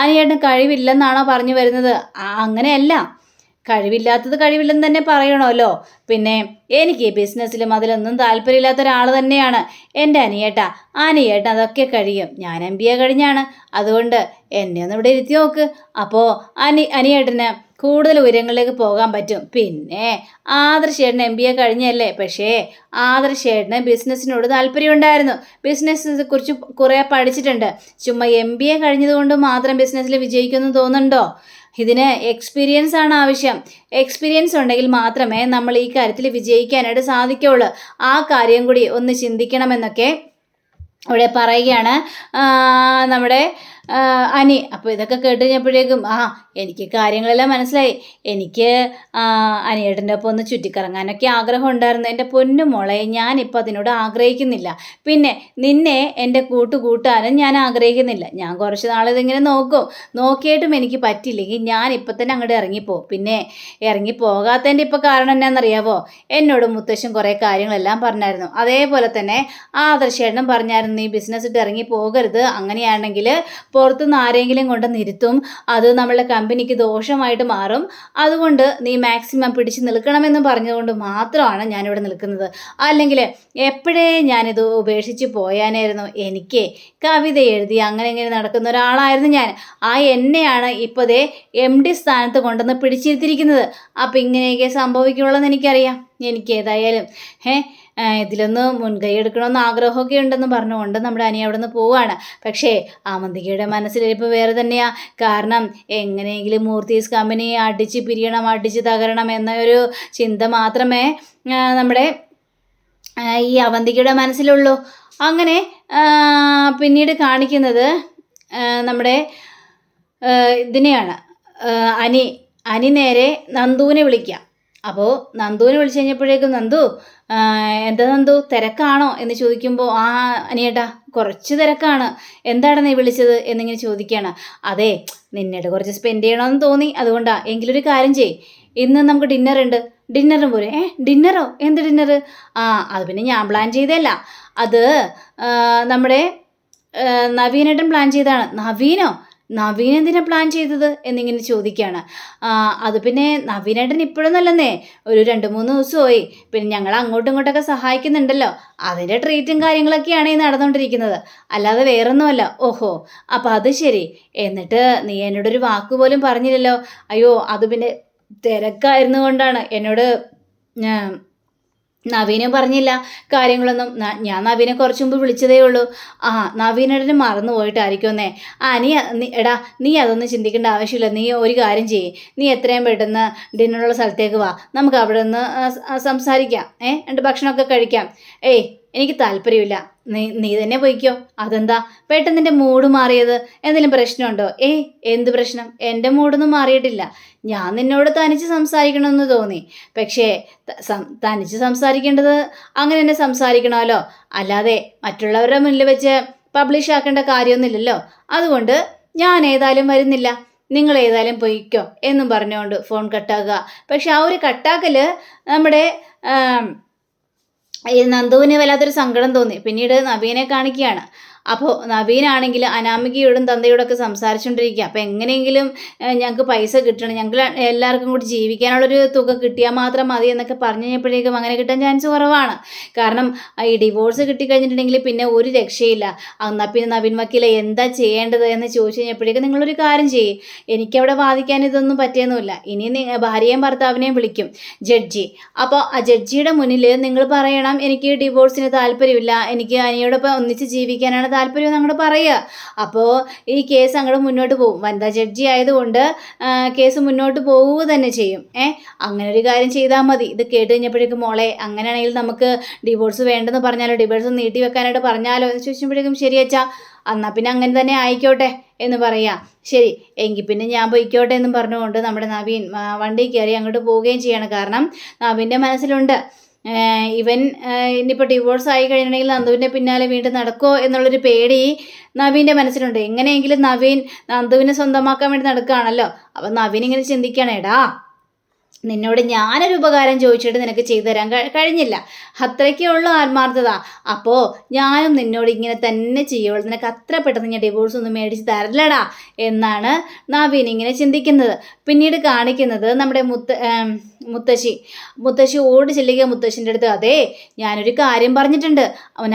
അനിയേട്ടന് കഴിവില്ലെന്നാണോ പറഞ്ഞു വരുന്നത്? അങ്ങനെയല്ല, കഴിവില്ലാത്തത് കഴിവില്ലെന്ന് തന്നെ പറയണമല്ലോ. പിന്നെ എനിക്ക് ഈ ബിസിനസ്സിലും അതിലൊന്നും താല്പര്യമില്ലാത്ത ഒരാൾ തന്നെയാണ് എൻ്റെ അനിയേട്ടൻ അതൊക്കെ കഴിയും, ഞാൻ MBA കഴിഞ്ഞാണ്, അതുകൊണ്ട് എന്നെ ഒന്ന് ഇവിടെ ഇരുത്തി നോക്ക്, അപ്പോൾ അനിയേട്ടന് കൂടുതൽ ഉയരങ്ങളിലേക്ക് പോകാൻ പറ്റും. പിന്നെ ആദർശേട്ടന് MBA കഴിഞ്ഞല്ലേ, പക്ഷേ ആദർശേട്ടന് ബിസിനസ്സിനോട് താല്പര്യമുണ്ടായിരുന്നു, ബിസിനസ്സിനെ കുറിച്ച് കുറേ പഠിച്ചിട്ടുണ്ട്, ചുമ്മാ MBA കഴിഞ്ഞതുകൊണ്ട് മാത്രം ബിസിനസ്സിൽ വിജയിക്കുമെന്ന് തോന്നുന്നുണ്ടോ? ഇതിന് എക്സ്പീരിയൻസ് ആണ് ആവശ്യം, എക്സ്പീരിയൻസ് ഉണ്ടെങ്കിൽ മാത്രമേ നമ്മൾ ഈ കാര്യത്തിൽ വിജയിക്കാനായിട്ട് സാധിക്കുള്ളൂ, ആ കാര്യം കൂടി ഒന്ന് ചിന്തിക്കണമെന്നൊക്കെ അവിടെ പറയുകയാണ് നമ്മുടെ അനി. അപ്പോൾ ഇതൊക്കെ കേട്ട് കഴിഞ്ഞപ്പോഴേക്കും എനിക്ക് കാര്യങ്ങളെല്ലാം മനസ്സിലായി, എനിക്ക് അനിയേട്ടൻ്റെ ഒപ്പം ഒന്ന് ചുറ്റിക്കറങ്ങാനൊക്കെ ആഗ്രഹം ഉണ്ടായിരുന്നു, എൻ്റെ പൊന്നു മോളെ ഞാനിപ്പോൾ അതിനോട് ആഗ്രഹിക്കുന്നില്ല, പിന്നെ നിന്നെ എൻ്റെ കൂട്ടാനും ഞാൻ ആഗ്രഹിക്കുന്നില്ല, ഞാൻ കുറച്ച് നാളിതിങ്ങനെ നോക്കിയിട്ടും എനിക്ക് പറ്റില്ലെങ്കിൽ ഞാൻ ഇപ്പം തന്നെ അങ്ങോട്ട് ഇറങ്ങിപ്പോവും. പിന്നെ ഇറങ്ങിപ്പോകാത്തതിൻ്റെ ഇപ്പോൾ കാരണം എന്നാണെന്നറിയാവോ, എന്നോട് മുത്തശ്ശൻ കുറേ കാര്യങ്ങളെല്ലാം പറഞ്ഞായിരുന്നു, അതേപോലെ തന്നെ ആദർശേട്ടനും പറഞ്ഞായിരുന്നു നീ ബിസിനസ് ഇട്ട് ഇറങ്ങി പോകരുത്, അങ്ങനെയാണെങ്കിൽ പുറത്തുനിന്ന് ആരെങ്കിലും കൊണ്ട് നിർത്തും, അത് നമ്മളുടെ കമ്പനിക്ക് ദോഷമായിട്ട് മാറും, അതുകൊണ്ട് നീ മാക്സിമം പിടിച്ച് നിൽക്കണമെന്ന് പറഞ്ഞതുകൊണ്ട് മാത്രമാണ് ഞാനിവിടെ നിൽക്കുന്നത്, അല്ലെങ്കിൽ എപ്പോഴേ ഞാനിത് ഉപേക്ഷിച്ച് പോയാനായിരുന്നു, എനിക്ക് കവിത എഴുതി അങ്ങനെ ഇങ്ങനെ നടക്കുന്ന ഒരാളായിരുന്നു ഞാൻ, എന്നെയാണ് ഇപ്പോഴേ MD സ്ഥാനത്ത് കൊണ്ടുവന്ന് പിടിച്ചിരുത്തിയിരിക്കുന്നത്, അപ്പം ഇങ്ങനെയൊക്കെ സംഭവിക്കുള്ളൂ എനിക്കറിയാം, എനിക്ക് ഏതായാലും ഇതിലൊന്ന് മുൻകൈ എടുക്കണമെന്ന് ആഗ്രഹമൊക്കെ ഉണ്ടെന്ന് പറഞ്ഞുകൊണ്ട് നമ്മുടെ അനി അവിടെ നിന്ന് പോവുകയാണ്. പക്ഷേ അവന്തികയുടെ മനസ്സിലിപ്പോൾ വേറെ തന്നെയാണ്, കാരണം എങ്ങനെയെങ്കിലും മൂർത്തീസ് കമ്പനി അടിച്ച് പിരിയണം, അടിച്ച് തകരണം എന്നൊരു ചിന്ത മാത്രമേ നമ്മുടെ ഈ അവന്തികയുടെ മനസ്സിലുള്ളൂ. അങ്ങനെ പിന്നീട് കാണിക്കുന്നത് നമ്മുടെ ഇതിനെയാണ്, അനി നേരെ നന്ദുവിനെ വിളിക്കുക. അപ്പോൾ നന്ദുവിനെ വിളിച്ചു കഴിഞ്ഞപ്പോഴേക്കും നന്ദു എന്താ നന്ദു തിരക്കാണോ എന്ന് ചോദിക്കുമ്പോൾ അനിയേട്ടാ കുറച്ച് തിരക്കാണ്, എന്താണ് നീ വിളിച്ചത് എന്നിങ്ങനെ ചോദിക്കുകയാണ്. അതെ നിന്നോട് കുറച്ച് സ്പെൻഡ് ചെയ്യണമെന്ന് തോന്നി, അതുകൊണ്ടാണ്, എങ്കിലൊരു കാര്യം ചെയ്യ്, ഇന്ന് നമുക്ക് ഡിന്നറുണ്ട്, ഡിന്നറും പോരെ. ഡിന്നറോ? എന്ത് ഡിന്നർ? അത് പിന്നെ ഞാൻ പ്ലാൻ ചെയ്തതല്ല, അത് നമ്മുടെ നവീനേട്ടൻ പ്ലാൻ ചെയ്തതാണ്. നവീൻ എന്തിനാ പ്ലാൻ ചെയ്തത് എന്നിങ്ങനെ ചോദിക്കുകയാണ്. അത് പിന്നെ നവീനേട്ടൻ ഇപ്പോഴൊന്നുമല്ലെന്നേ, ഒരു 2-3 ദിവസമായി, പിന്നെ ഞങ്ങൾ അങ്ങോട്ടും ഇങ്ങോട്ടൊക്കെ സഹായിക്കുന്നുണ്ടല്ലോ, അതിൻ്റെ ട്രീറ്റും കാര്യങ്ങളൊക്കെയാണ് ഈ നടന്നുകൊണ്ടിരിക്കുന്നത്, അല്ലാതെ വേറൊന്നുമല്ല. ഓഹോ അപ്പം അത് ശരി, എന്നിട്ട് നീ എന്നോടൊരു വാക്ക് പോലും പറഞ്ഞില്ലല്ലോ. അയ്യോ അത് പിന്നെ തിരക്കായിരുന്നു കൊണ്ടാണ്, എന്നോട് നവീനും പറഞ്ഞില്ല കാര്യങ്ങളൊന്നും, ഞാൻ നവീനെ കുറച്ച് മുമ്പ് വിളിച്ചതേ ഉള്ളൂ. നവീനേട്ടന് മറന്നു പോയിട്ടായിരിക്കുമെന്നേ. എടാ നീ അതൊന്നും ചിന്തിക്കേണ്ട ആവശ്യമില്ല, നീ ഒരു കാര്യം ചെയ്യ്, നീ എത്രയും പെട്ടെന്ന് ഡിന്നറുള്ള സ്ഥലത്തേക്ക് വാ, നമുക്ക് അവിടെ നിന്ന് സംസാരിക്കാം, എന്നിട്ട് ഭക്ഷണമൊക്കെ കഴിക്കാം. എനിക്ക് താല്പര്യമില്ല, നീ തന്നെ പോയിക്കോ. അതെന്താ പെട്ടെന്ന് നിന്റെ മൂഡ് മാറിയത്? എന്തെങ്കിലും പ്രശ്നമുണ്ടോ? എന്ത് പ്രശ്നം? എൻ്റെ മൂഡൊന്നും മാറിയിട്ടില്ല. ഞാൻ നിന്നോട് തനിച്ച് സംസാരിക്കണമെന്ന് തോന്നി. പക്ഷേ തനിച്ച് സംസാരിക്കേണ്ടത് അങ്ങനെ തന്നെ സംസാരിക്കണമല്ലോ, അല്ലാതെ മറ്റുള്ളവരുടെ മുന്നിൽ വെച്ച് പബ്ലിഷ് ആക്കേണ്ട കാര്യമൊന്നുമില്ലല്ലോ. അതുകൊണ്ട് ഞാൻ ഏതായാലും വരുന്നില്ല, നിങ്ങൾ ഏതായാലും പൊയ്ക്കോ എന്നും പറഞ്ഞുകൊണ്ട് ഫോൺ കട്ടാക്കുക. പക്ഷെ ആ ഒരു കട്ടാക്കല് നമ്മുടെ നന്ദുവിന് വല്ലാത്തൊരു സങ്കടം തോന്നി. പിന്നീട് നവീനെ കാണിക്കുകയാണ്. അപ്പോൾ നവീനാണെങ്കിൽ അനാമികയോടും തന്തയോടൊക്കെ സംസാരിച്ചുകൊണ്ടിരിക്കുക. അപ്പോൾ എങ്ങനെയെങ്കിലും ഞങ്ങൾക്ക് പൈസ കിട്ടണം, ഞങ്ങൾ എല്ലാവർക്കും കൂടി ജീവിക്കാനുള്ളൊരു തുക കിട്ടിയാൽ മാത്രം മതി എന്നൊക്കെ പറഞ്ഞു കഴിഞ്ഞപ്പോഴേക്കും അങ്ങനെ കിട്ടാൻ ചാൻസ് കുറവാണ്. കാരണം ഈ ഡിവോഴ്സ് കിട്ടിക്കഴിഞ്ഞിട്ടുണ്ടെങ്കിൽ പിന്നെ ഒരു രക്ഷയില്ല. എന്നാൽ പിന്നെ നവീൻ വക്കീലെ എന്താ ചെയ്യേണ്ടത് എന്ന് ചോദിച്ചു കഴിഞ്ഞപ്പോഴേക്കും നിങ്ങളൊരു കാര്യം ചെയ്യേ, എനിക്കവിടെ വാദിക്കാൻ ഇതൊന്നും പറ്റിയൊന്നുമില്ല. ഇനി ഭാര്യയും ഭർത്താവിനെയും വിളിക്കും ജഡ്ജി. അപ്പോൾ ആ ജഡ്ജിയുടെ മുന്നിൽ നിങ്ങൾ പറയണം, എനിക്ക് ഡിവോഴ്സിന് താല്പര്യമില്ല, എനിക്ക് അനിയോടൊപ്പം ഒന്നിച്ച് ജീവിക്കാനാണ് താല്പര്യം അങ്ങോട്ട് പറയുക. അപ്പോൾ ഈ കേസ് അങ്ങോട്ട് മുന്നോട്ട് പോകും. വനിതാ ജഡ്ജി ആയതുകൊണ്ട് കേസ് മുന്നോട്ട് പോവുക തന്നെ ചെയ്യും. അങ്ങനെ ഒരു കാര്യം ചെയ്താൽ മതി. ഇത് കേട്ട് കഴിഞ്ഞപ്പോഴേക്കും മോളെ, അങ്ങനെയാണെങ്കിൽ നമുക്ക് ഡിവോഴ്സ് വേണ്ടെന്ന് പറഞ്ഞാലോ, ഡിവോഴ്സ് നീട്ടി വെക്കാനായിട്ട് പറഞ്ഞാലോ എന്ന് ചോദിച്ചപ്പോഴേക്കും ശരി അച്ഛാ, എന്നാൽ പിന്നെ അങ്ങനെ തന്നെ ആയിക്കോട്ടെ എന്ന് പറയാം. ശരി എങ്കിൽ പിന്നെ ഞാൻ പോയിക്കോട്ടെ എന്നും പറഞ്ഞുകൊണ്ട് നമ്മുടെ നവീൻ വണ്ടി കയറി അങ്ങോട്ട് പോവുകയും ചെയ്യാണ്. കാരണം നവീൻ്റെ മനസ്സിലുണ്ട് ഇവൻ ഇനിയിപ്പോൾ ഡിവോഴ്സ് ആയി കഴിഞ്ഞിട്ടുണ്ടെങ്കിൽ നന്ദുവിൻ്റെ പിന്നാലെ വീണ്ടും നടക്കുമോ എന്നുള്ളൊരു പേടി നവീൻ്റെ മനസ്സിലുണ്ട്. എങ്ങനെയെങ്കിലും നവീൻ നന്ദുവിനെ സ്വന്തമാക്കാൻ വേണ്ടി നടക്കുകയാണല്ലോ. അപ്പം നവീൻ ഇങ്ങനെ ചിന്തിക്കുകയാണ്, എടാ നിന്നോട് ഞാനൊരു ഉപകാരം ചോദിച്ചിട്ട് നിനക്ക് ചെയ്തു തരാൻ കഴിഞ്ഞില്ല, അത്രയ്ക്കുള്ള ആത്മാർത്ഥത. അപ്പോൾ ഞാനും നിന്നോട് ഇങ്ങനെ തന്നെ ചെയ്യുള്ളൂ, നിനക്ക് അത്ര പെട്ടെന്ന് ഞാൻ ഡിവോഴ്സ് ഒന്നും മേടിച്ച് തരില്ലടാ എന്നാണ് നവീൻ ഇങ്ങനെ ചിന്തിക്കുന്നത്. പിന്നീട് കാണിക്കുന്നത് നമ്മുടെ മുത്തശ്ശി ഓടി ചെല്ലുക മുത്തശ്ശിൻ്റെ അടുത്ത്. അതെ, ഞാനൊരു കാര്യം പറഞ്ഞിട്ടുണ്ട്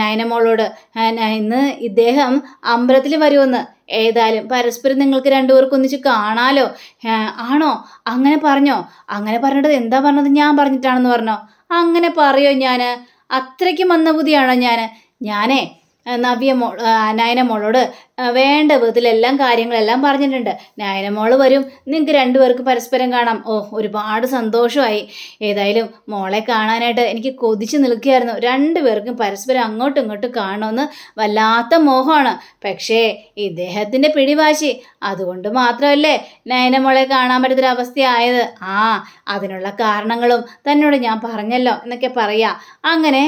നയനമോളോട്, ഇന്ന് ഇദ്ദേഹം അമ്പലത്തിൽ വരുമെന്ന്. ഏതായാലും പരസ്പരം നിങ്ങൾക്ക് രണ്ടുപേർക്കും ഒന്നിച്ച് കാണാലോ. ആണോ? അങ്ങനെ പറഞ്ഞോ? അങ്ങനെ പറഞ്ഞിട്ട് എന്താ പറഞ്ഞത്? ഞാൻ പറഞ്ഞിട്ടാണെന്ന് പറഞ്ഞോ? അങ്ങനെ പറയോ? ഞാൻ അത്രയ്ക്ക് മന്ദബുദ്ധിയാണോ? ഞാനേ നയനമോളോട് വേണ്ട വിധത്തിലെല്ലാം കാര്യങ്ങളെല്ലാം പറഞ്ഞിട്ടുണ്ട്. നയനമോള് വരും, നിങ്ങൾക്ക് രണ്ടുപേർക്ക് പരസ്പരം കാണാം. ഒരുപാട് സന്തോഷമായി. ഏതായാലും മോളെ കാണാനായിട്ട് എനിക്ക് കൊതിച്ച് നിൽക്കുകയായിരുന്നു. രണ്ടുപേർക്കും പരസ്പരം അങ്ങോട്ടും ഇങ്ങോട്ടും കാണണമെന്ന് വല്ലാത്ത മോഹമാണ്. പക്ഷേ ഇദ്ദേഹത്തിൻ്റെ പിടിവാശി, അതുകൊണ്ട് മാത്രമല്ലേ നയനമോളെ കാണാൻ പറ്റുന്നൊരവസ്ഥയായത്. അതിനുള്ള കാരണങ്ങളും തന്നോട് ഞാൻ പറഞ്ഞല്ലോ എന്നൊക്കെ പറയാം. അങ്ങനെ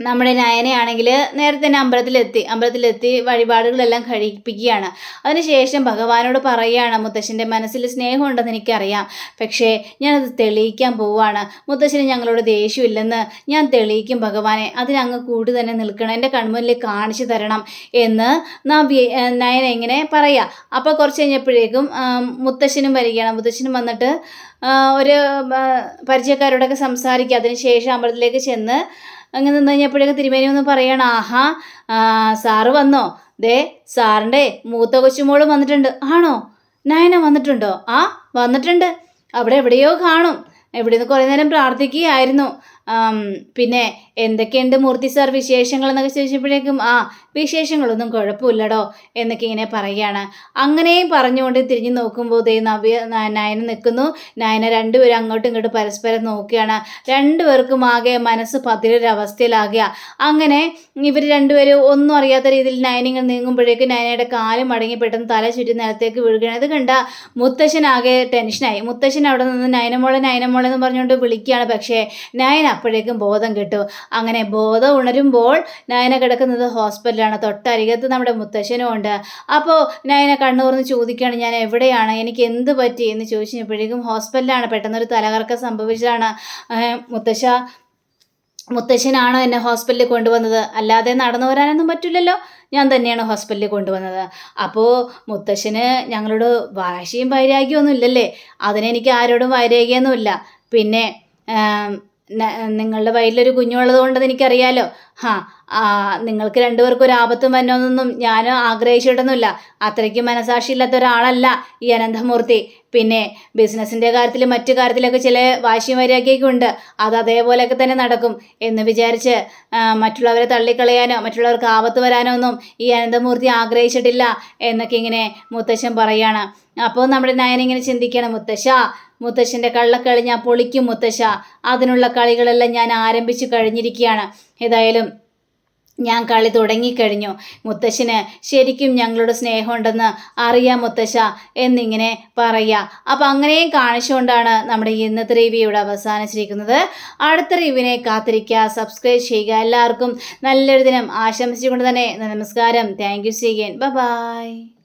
നമ്മുടെ നയനയാണെങ്കിൽ നേരത്തെ തന്നെ അമ്പലത്തിലെത്തി വഴിപാടുകളെല്ലാം കഴിപ്പിക്കുകയാണ്. അതിനുശേഷം ഭഗവാനോട് പറയുകയാണ്, മുത്തശ്ശൻ്റെ മനസ്സിൽ സ്നേഹമുണ്ടെന്ന് എനിക്കറിയാം, പക്ഷേ ഞാനത് തെളിയിക്കാൻ പോവുകയാണ്. മുത്തശ്ശന് ഞങ്ങളോട് ദേഷ്യമില്ലെന്ന് ഞാൻ തെളിയിക്കും ഭഗവാനെ, അതിനങ്ങ് കൂടി തന്നെ നിൽക്കണം, എൻ്റെ കൺമുന്നിൽ കാണിച്ചു തരണം എന്ന് നയന ഇങ്ങനെ പറയാം. അപ്പോൾ കുറച്ച് കഴിഞ്ഞപ്പോഴേക്കും മുത്തശ്ശനും വരികയാണ്. മുത്തശ്ശനും വന്നിട്ട് ഒരു പരിചയക്കാരോടൊക്കെ സംസാരിക്കുക. അതിനുശേഷം അമ്പലത്തിലേക്ക് ചെന്ന് അങ്ങനെ നിന്ന് കഴിഞ്ഞപ്പോഴേക്കും തിരുമേനി ഒന്ന് പറയണം, ആഹാ സാറ് വന്നോ? ദേ സാറിൻ്റെ മൂത്ത കൊച്ചുമോള് വന്നിട്ടുണ്ട്. ആണോ? നയന വന്നിട്ടുണ്ടോ? വന്നിട്ടുണ്ട്. അവിടെ എവിടെയോ കാണും. ഇവിടെ നിന്ന് കുറേ നേരം പ്രാർത്ഥിക്കുകയായിരുന്നു. പിന്നെ എന്തൊക്കെയുണ്ട് മൂർത്തി സാർ വിശേഷങ്ങൾ എന്നൊക്കെ ചോദിച്ചപ്പോഴേക്കും വിശേഷങ്ങളൊന്നും കുഴപ്പമില്ലടോ എന്നൊക്കെ ഇങ്ങനെ പറയുകയാണ്. അങ്ങനെയും പറഞ്ഞുകൊണ്ട് തിരിഞ്ഞു നോക്കുമ്പോൾ നയന നിൽക്കുന്നു. നയന രണ്ടുപേരും അങ്ങോട്ടും ഇങ്ങോട്ടും പരസ്പരം നോക്കുകയാണ്. രണ്ടുപേർക്കും ആകെ മനസ്സ് പതിരൊരവസ്ഥയിലാകുക. അങ്ങനെ ഇവർ രണ്ടുപേരും ഒന്നും അറിയാത്ത രീതിയിൽ നയനിങ്ങൾ നീങ്ങുമ്പോഴേക്കും നയനയുടെ കാലും മടങ്ങി പെട്ടെന്ന് തല ചുറ്റി നിലത്തേക്ക് വീഴുകയാണ്. ഇത് കണ്ട മുത്തശ്ശനാകെ ടെൻഷനായി. മുത്തശ്ശൻ അവിടെ നിന്ന് നയനമോളെ എന്ന് പറഞ്ഞുകൊണ്ട് വിളിക്കുകയാണ്. പക്ഷേ നയന അപ്പോഴേക്കും ബോധം കിട്ടു. അങ്ങനെ ബോധം ഉണരുമ്പോൾ നയന കിടക്കുന്നത് ഹോസ്പിറ്റലാണ്. തൊട്ടരികത്ത് നമ്മുടെ മുത്തശ്ശനും ഉണ്ട്. അപ്പോൾ നയന കണ്ണൂർന്ന് ചോദിക്കുകയാണ്, ഞാൻ എവിടെയാണ്, എനിക്ക് എന്ത് പറ്റി എന്ന് ചോദിച്ചപ്പോഴേക്കും ഹോസ്പിറ്റലാണ്, പെട്ടെന്നൊരു തലകറക്കം സംഭവിച്ചതാണ്. മുത്തശ്ശനാണോ എന്നെ ഹോസ്പിറ്റലിൽ കൊണ്ടുവന്നത്, അല്ലാതെ നടന്നു വരാനൊന്നും പറ്റില്ലല്ലോ, ഞാൻ തന്നെയാണ് ഹോസ്പിറ്റലിൽ കൊണ്ടുവന്നത്. അപ്പോൾ മുത്തശ്ശന് ഞങ്ങളോട് വാശിയും വൈരാഗ്യമൊന്നും ഇല്ലല്ലേ? അതിനെനിക്ക് ആരോടും വൈരാഗ്യമൊന്നുമില്ല. പിന്നെ നിങ്ങളുടെ വയറ്റിലൊരു കുഞ്ഞുള്ളത് കൊണ്ടത് എനിക്കറിയാലോ. നിങ്ങൾക്ക് രണ്ടുപേർക്കും ഒരു ആപത്തും വന്നോന്നൊന്നും ഞാൻ ആഗ്രഹിച്ചിട്ടൊന്നുമില്ല. അത്രയ്ക്ക് മനസാക്ഷി ഇല്ലാത്ത ഒരാളല്ല ഈ അനന്തമൂർത്തി. പിന്നെ ബിസിനസ്സിൻ്റെ കാര്യത്തിൽ മറ്റു കാര്യത്തിലൊക്കെ ചില വാശിയും വൈരാഗ്യമൊക്കെ ഉണ്ട്. അത് അതേപോലെയൊക്കെ തന്നെ നടക്കും എന്ന് വിചാരിച്ച് മറ്റുള്ളവരെ തള്ളിക്കളയാനോ മറ്റുള്ളവർക്ക് ആപത്ത് വരാനോ ഒന്നും ഈ അനന്തമൂർത്തി ആഗ്രഹിച്ചിട്ടില്ല എന്നൊക്കെ ഇങ്ങനെ മുത്തശ്ശൻ പറയാണ്. അപ്പോൾ നമ്മുടെ നയന ഇങ്ങനെ ചിന്തിക്കണം, മുത്തശ്ശൻ്റെ കള്ളക്കളി ഞാൻ പൊളിക്കും മുത്തശ്ശ, അതിനുള്ള കളികളെല്ലാം ഞാൻ ആരംഭിച്ചു കഴിഞ്ഞിരിക്കുകയാണ്. ഏതായാലും ഞാൻ കളി തുടങ്ങിക്കഴിഞ്ഞു. മുത്തശ്ശന് ശരിക്കും ഞങ്ങളുടെ സ്നേഹമുണ്ടെന്ന് അറിയാം മുത്തശ്ശ എന്നിങ്ങനെ പറയുക. അപ്പം അങ്ങനെയും കാണിച്ചുകൊണ്ടാണ് നമ്മുടെ ഇന്നത്തെ റിവ്യൂ ഇവിടെ അവസാനിച്ചിരിക്കുന്നത്. അടുത്ത റിവ്യൂവിനെ കാത്തിരിക്കുക, സബ്സ്ക്രൈബ് ചെയ്യുക. എല്ലാവർക്കും നല്ലൊരു ദിനം ആശംസിച്ചുകൊണ്ട് തന്നെ നമസ്കാരം. താങ്ക് യു സീഗൻ. ബൈ.